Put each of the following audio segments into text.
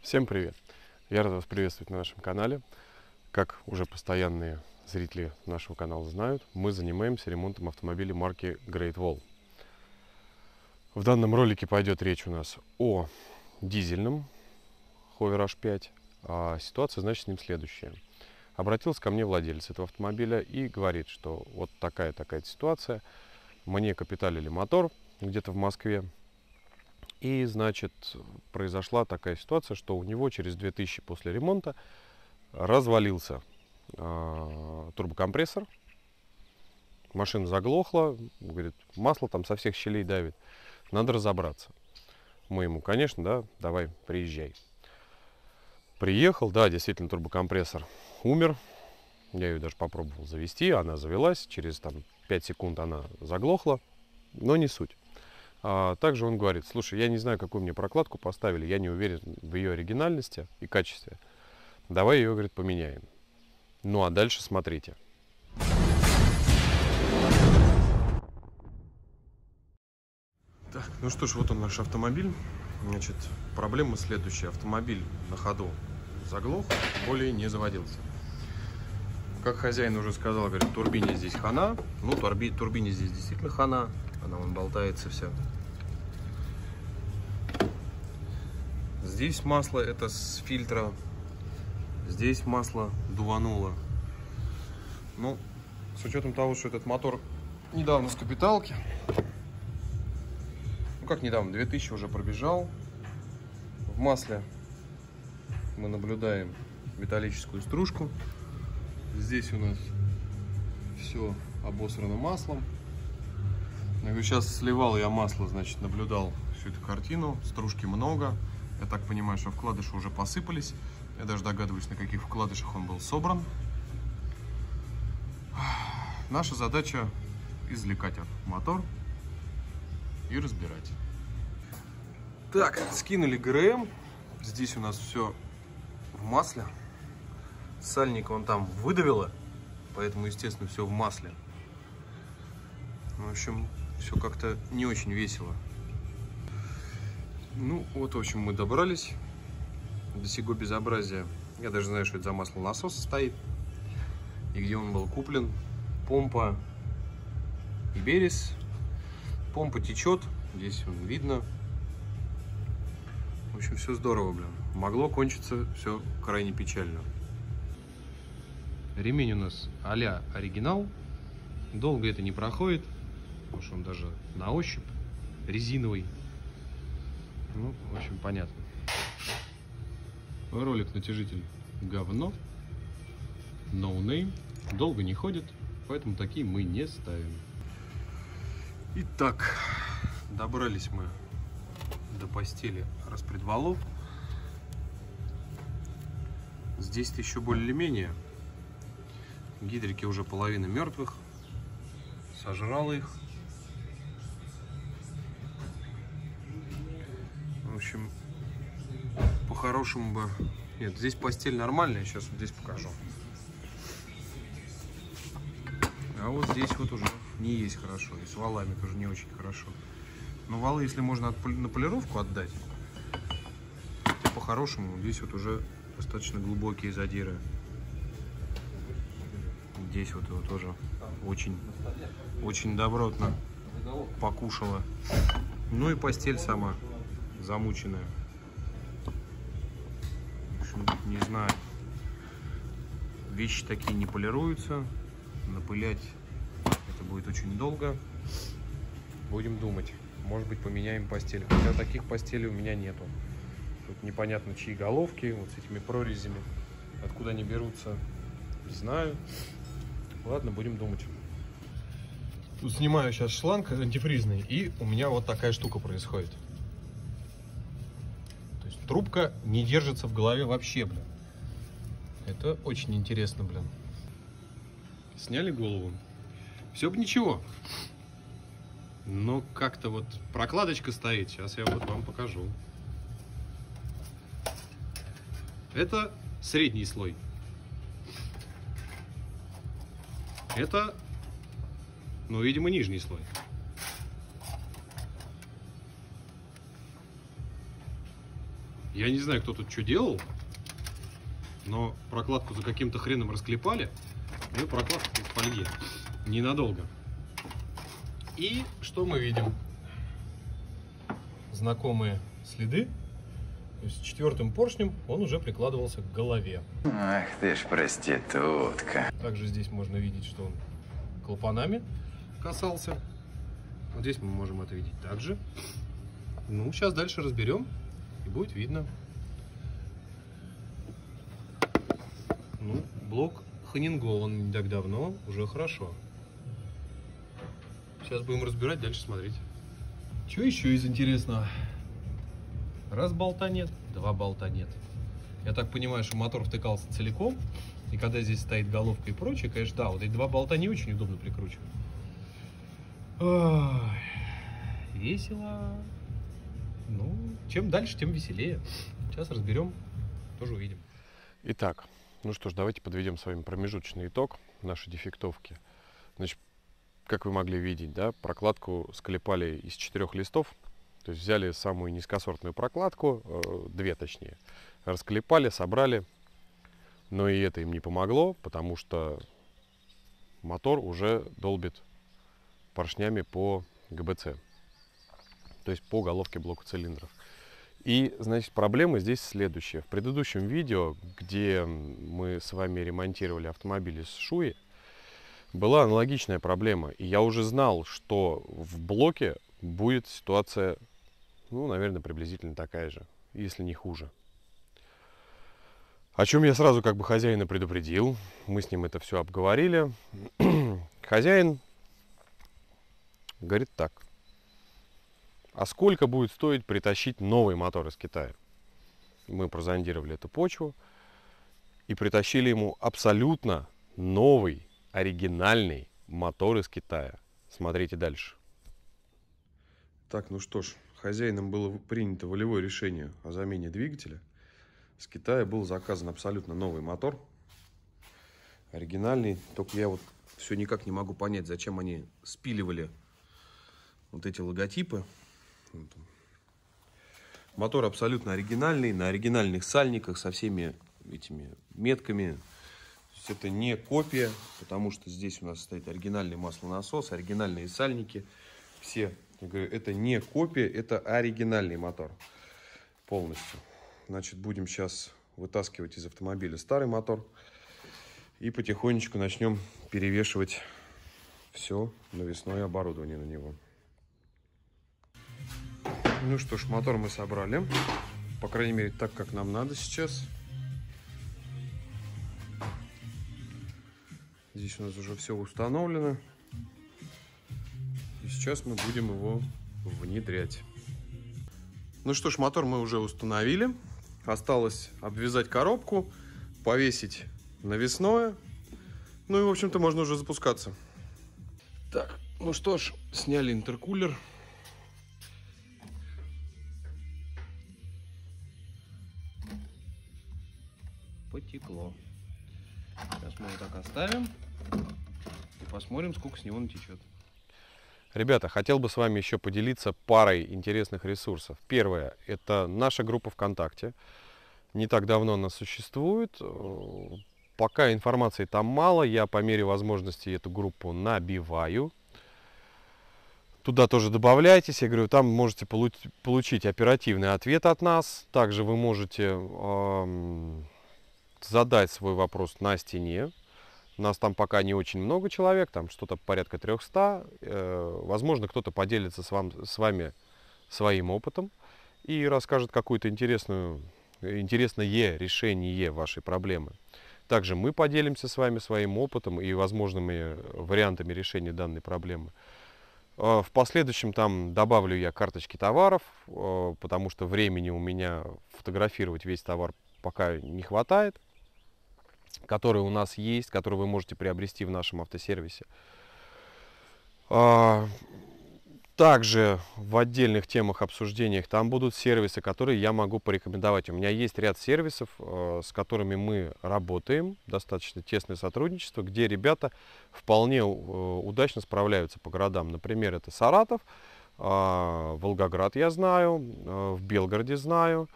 Всем привет! Я рад вас приветствовать на нашем канале. Как уже постоянные зрители нашего канала знают, мы занимаемся ремонтом автомобилей марки Great Wall. В данном ролике пойдет речь у нас о дизельном Hover H5. А ситуация, значит, с ним следующая. Обратился ко мне владелец этого автомобиля и говорит, что вот такая-такая ситуация. Мне капиталили мотор где-то в Москве. И, значит, произошла такая ситуация, что у него через 2000 после ремонта развалился турбокомпрессор. Машина заглохла, говорит, масло там со всех щелей давит. Надо разобраться. Мы ему, конечно, да, давай, приезжай. Приехал, да, действительно, турбокомпрессор умер. Я ее даже попробовал завести, она завелась. Через там 5 секунд она заглохла, но не суть. Также он говорит, слушай, я не знаю, какую мне прокладку поставили, я не уверен в ее оригинальности и качестве. Давай ее, говорит, поменяем. Ну а дальше смотрите. Так, ну что ж, вот он наш автомобиль. Значит, проблема следующая. Автомобиль на ходу заглох, более не заводился. Как хозяин уже сказал, говорит, турбине здесь хана. Ну, турбине здесь действительно хана. Она вон болтается вся. Здесь масло это с фильтра. Здесь масло дувануло. Ну, с учетом того, что этот мотор недавно с капиталки. Ну, как недавно, 2000 уже пробежал. В масле мы наблюдаем металлическую стружку. Здесь у нас все обосрано маслом. Сейчас сливал я масло, значит, наблюдал всю эту картину. Стружки много. Я так понимаю, что вкладыши уже посыпались. Я даже догадываюсь, на каких вкладышах он был собран. Наша задача извлекать мотор и разбирать. Так, скинули ГРМ. Здесь у нас все в масле. Сальник он там выдавило, поэтому, естественно, все в масле. В общем, все как-то не очень весело. Ну, вот, в общем, мы добрались до сего безобразия. Я даже знаю, что это за маслонасос стоит и где он был куплен. Помпа Иберис. Помпа течет, здесь видно. В общем, все здорово, блин. Могло кончиться все крайне печально. Ремень у нас а-ля оригинал. Долго это не проходит, потому что он даже на ощупь резиновый. Ну, в общем, понятно. Ролик натяжитель говно. No name. Долго не ходит, поэтому такие мы не ставим. Итак, добрались мы до постели распредвалов. Здесь-то еще более-менее. Гидрики уже половина мертвых. Сожрало их. В общем, по-хорошему бы... Нет, здесь постель нормальная, сейчас вот здесь покажу. А вот здесь вот уже не есть хорошо. И с валами тоже не очень хорошо. Но валы, если можно на полировку отдать, то по-хорошему здесь вот уже достаточно глубокие задиры. Здесь вот его тоже очень добротно покушала. Ну и постель сама замученная. В общем, не знаю. Вещи такие не полируются. Напылять это будет очень долго. Будем думать. Может быть, поменяем постель. Хотя таких постелей у меня нету. Тут непонятно чьи головки. Вот с этими прорезями. Откуда они берутся, не знаю. Ладно, будем думать. Тут снимаю сейчас шланг антифризный. И у меня вот такая штука происходит. То есть трубка не держится в голове вообще, блин. Это очень интересно, блин. Сняли голову. Все бы ничего. Но как-то вот прокладочка стоит. Сейчас я вот вам покажу. Это средний слой. Это, ну, видимо, нижний слой. Я не знаю, кто тут что делал, но прокладку за каким-то хреном расклепали. Ну и прокладка из фольги. Ненадолго. И что мы видим? Знакомые следы. То есть четвертым поршнем он уже прикладывался к голове. Ах ты ж проститутка. Также здесь можно видеть, что он клапанами касался. Вот здесь мы можем это видеть также. Ну, сейчас дальше разберем, и будет видно. Ну, блок ханингован не так давно, уже хорошо. Сейчас будем разбирать, дальше смотреть. Что еще из интересного? Раз болта нет, два болта нет. Я так понимаю, что мотор втыкался целиком. И когда здесь стоит головка и прочее, конечно, да, вот эти два болта не очень удобно прикручивать. Ой, весело. Ну, чем дальше, тем веселее. Сейчас разберем, тоже увидим. Итак, ну что ж, давайте подведем с вами промежуточный итог нашей дефектовки. Значит, как вы могли видеть, да, прокладку склепали из 4 листов. То есть взяли самую низкосортную прокладку, две точнее, расклепали, собрали. Но и это им не помогло, потому что мотор уже долбит поршнями по ГБЦ. То есть по головке блока цилиндров. И, значит, проблема здесь следующая. В предыдущем видео, где мы с вами ремонтировали автомобили с Шуи, была аналогичная проблема. И я уже знал, что в блоке будет ситуация, ну, наверное, приблизительно такая же, если не хуже. О чем я сразу как бы хозяина предупредил. Мы с ним это все обговорили. Хозяин говорит так. А сколько будет стоить притащить новый мотор из Китая? Мы прозондировали эту почву и притащили ему абсолютно новый, оригинальный мотор из Китая. Смотрите дальше. Так, ну что ж, хозяином было принято волевое решение о замене двигателя. С Китая был заказан абсолютно новый мотор. Оригинальный. Только я вот все никак не могу понять, зачем они спиливали вот эти логотипы. Мотор абсолютно оригинальный, на оригинальных сальниках со всеми этими метками. То есть это не копия, потому что здесь у нас стоит оригинальный маслонасос, оригинальные сальники. Все, я говорю, это не копия, это оригинальный мотор полностью. Значит, будем сейчас вытаскивать из автомобиля старый мотор и потихонечку начнем перевешивать все навесное оборудование на него. Ну что ж, мотор мы собрали, по крайней мере, так, как нам надо сейчас. Здесь у нас уже все установлено. И сейчас мы будем его внедрять. Ну что ж, мотор мы уже установили. Осталось обвязать коробку, повесить навесное. Ну и, в общем-то, можно уже запускаться. Так, ну что ж, сняли интеркулер. Потекло. Сейчас мы его так оставим и посмотрим, сколько с него натечет. Ребята, хотел бы с вами еще поделиться парой интересных ресурсов. Первое, это наша группа ВКонтакте. Не так давно она существует. Пока информации там мало, я по мере возможности эту группу набиваю. Туда тоже добавляйтесь. Я говорю, там можете получить оперативный ответ от нас. Также вы можете задать свой вопрос на стене. Нас там пока не очень много человек, там что-то порядка 300. Возможно, кто-то поделится с вами своим опытом и расскажет какое-то интересное решение вашей проблемы. Также мы поделимся с вами своим опытом и возможными вариантами решения данной проблемы. В последующем там добавлю я карточки товаров, потому что времени у меня фотографировать весь товар пока не хватает, которые у нас есть, которые вы можете приобрести в нашем автосервисе. Также в отдельных темах, обсуждениях там будут сервисы, которые я могу порекомендовать. У меня есть ряд сервисов, с которыми мы работаем, достаточно тесное сотрудничество, где ребята вполне удачно справляются по городам. Например, это Саратов, Волгоград я знаю, в Белгороде знаю.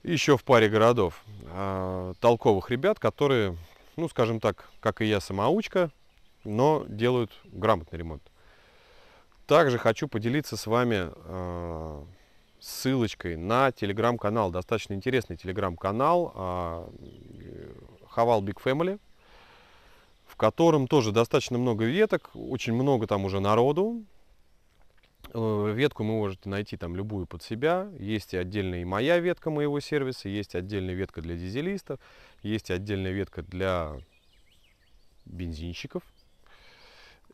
еще в паре городов толковых ребят, которые, ну, скажем так, как и я, самоучка, но делают грамотный ремонт. Также хочу поделиться с вами ссылочкой на телеграм-канал, достаточно интересный телеграм-канал Haval Big Family, в котором тоже достаточно много веток, очень много там уже народу. Ветку вы можете найти там любую под себя. Есть и отдельная и моя ветка моего сервиса, есть отдельная ветка для дизелистов, есть отдельная ветка для бензинщиков.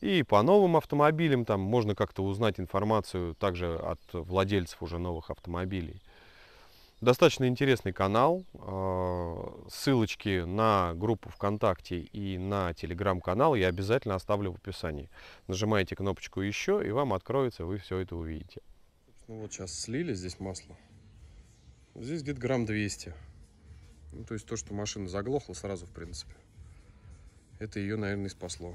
И по новым автомобилям там можно как-то узнать информацию также от владельцев уже новых автомобилей. Достаточно интересный канал. Ссылочки на группу ВКонтакте и на телеграм-канал я обязательно оставлю в описании. Нажимаете кнопочку «Еще» и вам откроется, вы все это увидите. Ну вот сейчас слили здесь масло. Здесь где-то грамм 200. Ну, то есть то, что машина заглохла сразу, в принципе. Это ее, наверное, и спасло.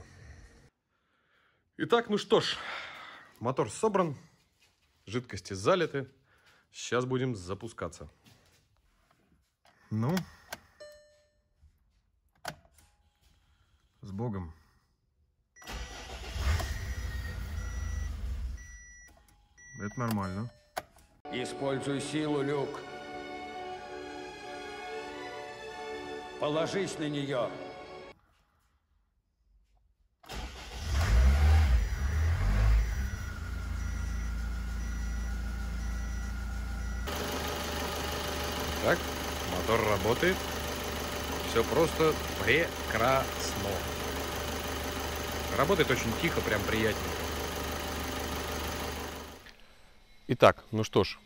Итак, ну что ж, мотор собран, жидкости залиты. Сейчас будем запускаться. Ну, с Богом. Это нормально. Используй силу, Люк. Положись на нее. Так, мотор работает. Все просто прекрасно. Работает очень тихо, прям приятненько. Итак, ну что ж,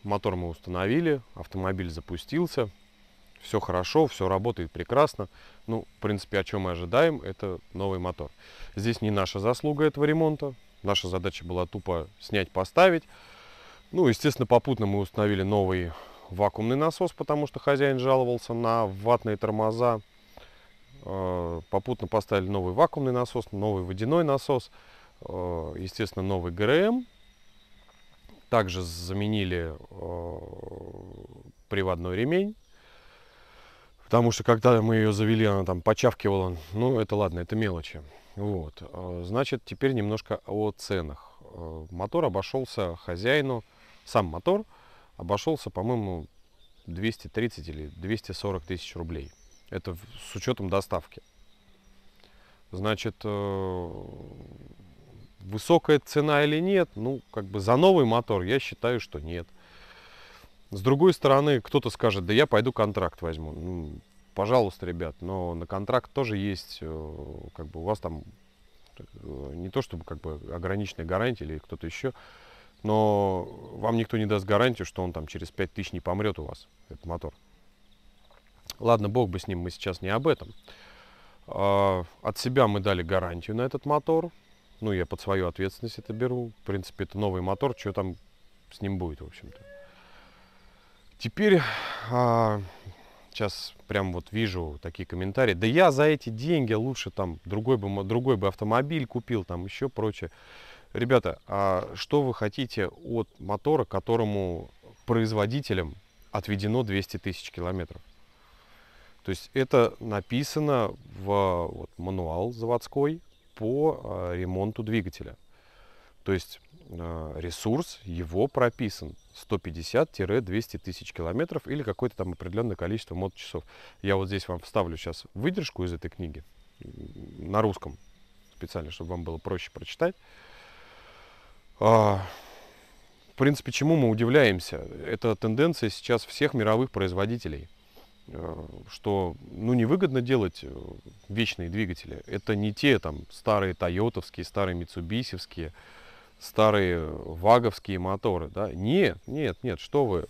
мотор мы установили, автомобиль запустился. Все хорошо, все работает прекрасно. Ну, в принципе, о чем мы ожидаем, это новый мотор. Здесь не наша заслуга этого ремонта. Наша задача была тупо снять, поставить. Ну, естественно, попутно мы установили новый вакуумный насос, потому что хозяин жаловался на ватные тормоза. Попутно поставили новый вакуумный насос, новый водяной насос, естественно, новый ГРМ. Также заменили приводной ремень, потому что когда мы ее завели, она там почавкивала. Ну, это ладно, это мелочи. Вот. Значит, теперь немножко о ценах. Мотор обошелся хозяину, сам мотор обошелся, по-моему, 230 или 240 тысяч рублей. Это с учетом доставки. Значит, высокая цена или нет? Ну, как бы за новый мотор я считаю, что нет. С другой стороны, кто-то скажет, да я пойду контракт возьму. Ну, пожалуйста, ребят, но на контракт тоже есть, как бы у вас там не то чтобы как бы ограниченная гарантия или кто-то еще, но вам никто не даст гарантию, что он там через 5000 не помрет у вас, этот мотор. Ладно, бог бы с ним, мы сейчас не об этом. От себя мы дали гарантию на этот мотор. Ну, я под свою ответственность это беру. В принципе, это новый мотор, что там с ним будет, в общем-то. Теперь, сейчас прям вот вижу такие комментарии. Да я за эти деньги лучше там другой бы автомобиль купил, там еще прочее. Ребята, а что вы хотите от мотора, которому производителям отведено 200 тысяч километров? То есть это написано в вот, мануал заводской по ремонту двигателя. То есть ресурс его прописан 150-200 тысяч километров или какое-то там определенное количество моточасов. Я вот здесь вам вставлю сейчас выдержку из этой книги на русском специально, чтобы вам было проще прочитать. В принципе, чему мы удивляемся? Это тенденция сейчас всех мировых производителей, что ну, невыгодно делать вечные двигатели. Это не те там старые тойотовские, старые митсубисевские, старые ваговские моторы. Да? Нет, что вы.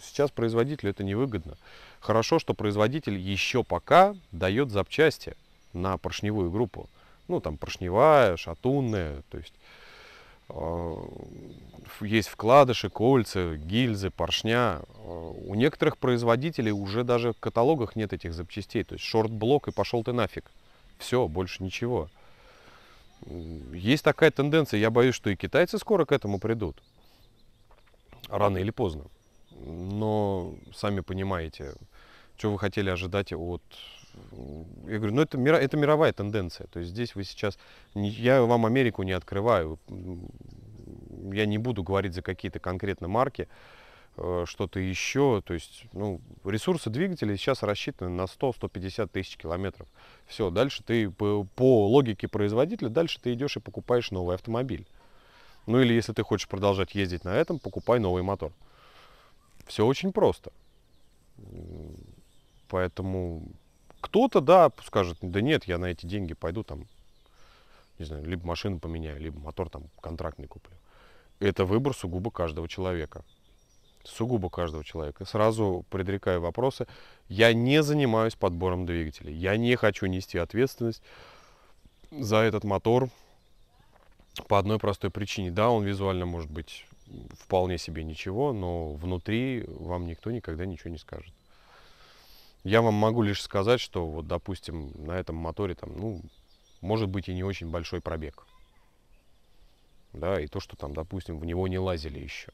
Сейчас производителю это невыгодно. Хорошо, что производитель еще пока дает запчасти на поршневую группу. Ну, там поршневая, шатунная, то есть есть вкладыши, кольца, гильзы, поршня. У некоторых производителей уже даже в каталогах нет этих запчастей. То есть шорт-блок и пошел ты нафиг. Все, больше ничего. Есть такая тенденция. Я боюсь, что и китайцы скоро к этому придут. Рано или поздно. но сами понимаете, что вы хотели ожидать от... Я говорю, ну это мировая тенденция. То есть здесь вы сейчас... Я вам Америку не открываю. Я не буду говорить за какие-то конкретно марки, что-то еще. То есть, ну, ресурсы двигателей сейчас рассчитаны на 100-150 тысяч километров. Все, дальше ты по логике производителя, дальше ты идешь и покупаешь новый автомобиль. Ну или если ты хочешь продолжать ездить на этом, покупай новый мотор. Все очень просто. Поэтому кто-то, да, скажет, да нет, я на эти деньги пойду там, не знаю, либо машину поменяю, либо мотор там контрактный куплю. Это выбор сугубо каждого человека. Сугубо каждого человека. Сразу предрекаю вопросы. Я не занимаюсь подбором двигателей. Я не хочу нести ответственность за этот мотор по одной простой причине. Да, он визуально может быть вполне себе ничего, но внутри вам никто никогда ничего не скажет. Я вам могу лишь сказать, что вот, допустим, на этом моторе там, ну, может быть и не очень большой пробег. Да, и то, что там, допустим, в него не лазили еще.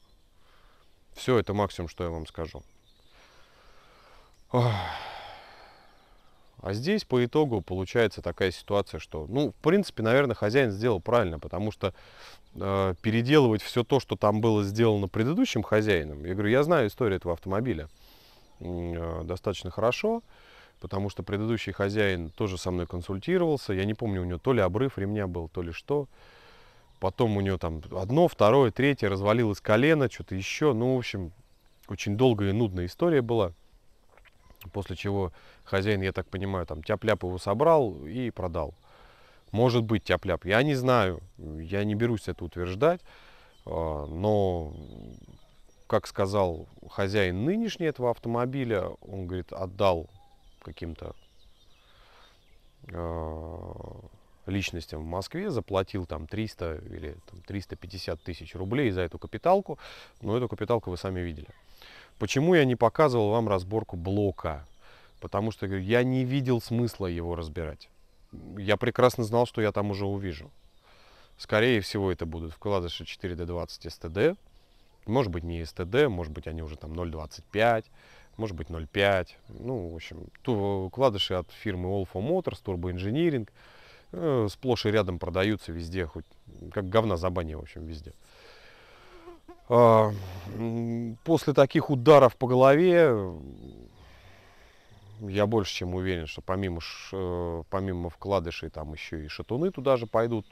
Все, это максимум, что я вам скажу. Ох. А здесь по итогу получается такая ситуация, что, ну, в принципе, наверное, хозяин сделал правильно, потому что переделывать все то, что там было сделано предыдущим хозяином, я говорю, я знаю историю этого автомобиля достаточно хорошо, потому что предыдущий хозяин тоже со мной консультировался. Я не помню, у него то ли обрыв ремня был, то ли что. Потом у него там одно, второе, третье, развалилось колено, что-то еще. Ну, в общем, очень долгая и нудная история была. После чего хозяин, я так понимаю, там тяп-ляп его собрал и продал. Может быть, тяп-ляп. Я не знаю, я не берусь это утверждать, но, как сказал хозяин нынешний этого автомобиля, он, говорит, отдал каким-то личностям в Москве, заплатил там 300 или там, 350 тысяч рублей за эту капиталку. Но эту капиталку вы сами видели. Почему я не показывал вам разборку блока? Потому что я не видел смысла его разбирать. Я прекрасно знал, что я там уже увижу. Скорее всего, это будут вкладыши 4D20 STD. Может быть, не STD, может быть, они уже там 0.25, может быть, 0.5. Ну, в общем, вкладыши от фирмы Olfa Motors, Turbo Engineering. Сплошь и рядом продаются везде, хоть как говна за бани, в общем, везде. После таких ударов по голове я больше чем уверен, что помимо вкладышей там еще и шатуны туда же пойдут.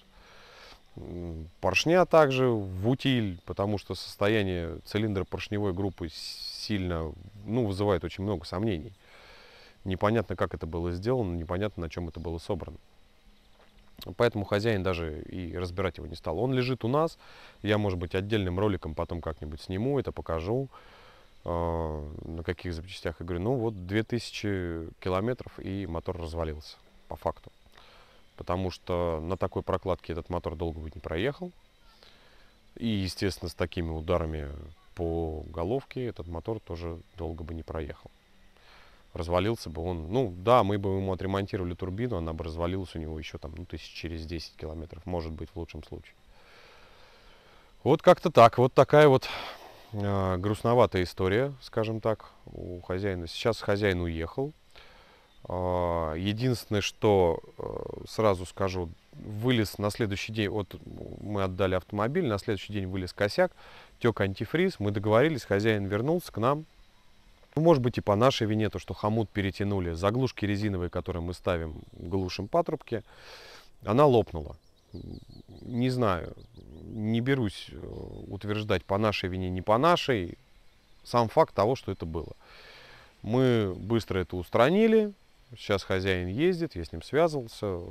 Поршня также в утиль, потому что состояние цилиндра поршневой группы сильно, ну, вызывает очень много сомнений. Непонятно, как это было сделано, непонятно, на чем это было собрано. Поэтому хозяин даже и разбирать его не стал. Он лежит у нас. Я, может быть, отдельным роликом потом как-нибудь сниму, это покажу, на каких запчастях. Я говорю, ну вот 2000 километров и мотор развалился, по факту. Потому что на такой прокладке этот мотор долго бы не проехал. И, естественно, с такими ударами по головке этот мотор тоже долго бы не проехал. Развалился бы он, ну да, мы бы ему отремонтировали турбину, она бы развалилась у него еще там, ну, тысяч через 10 километров, может быть, в лучшем случае. Вот как-то так, вот такая вот грустноватая история, скажем так, у хозяина. Сейчас хозяин уехал. Единственное, что сразу скажу, вылез на следующий день, вот мы отдали автомобиль, на следующий день вылез косяк, тек антифриз, мы договорились, хозяин вернулся к нам. Может быть и по нашей вине, то что хомут перетянули, заглушки резиновые, которые мы ставим, глушим патрубки, она лопнула. Не знаю, не берусь утверждать по нашей вине, не по нашей, сам факт того, что это было. Мы быстро это устранили, сейчас хозяин ездит, я с ним связывался,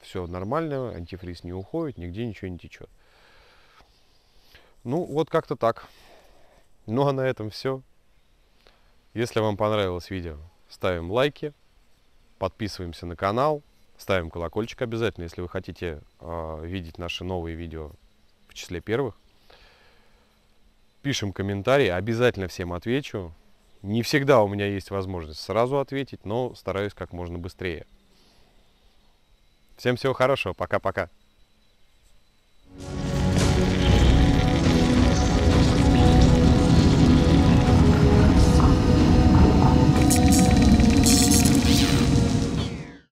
все нормально, антифриз не уходит, нигде ничего не течет. Ну вот как-то так. Ну а на этом все. Если вам понравилось видео, ставим лайки, подписываемся на канал, ставим колокольчик обязательно, если вы хотите видеть наши новые видео в числе первых. Пишем комментарии, обязательно всем отвечу. Не всегда у меня есть возможность сразу ответить, но стараюсь как можно быстрее. Всем всего хорошего, пока-пока.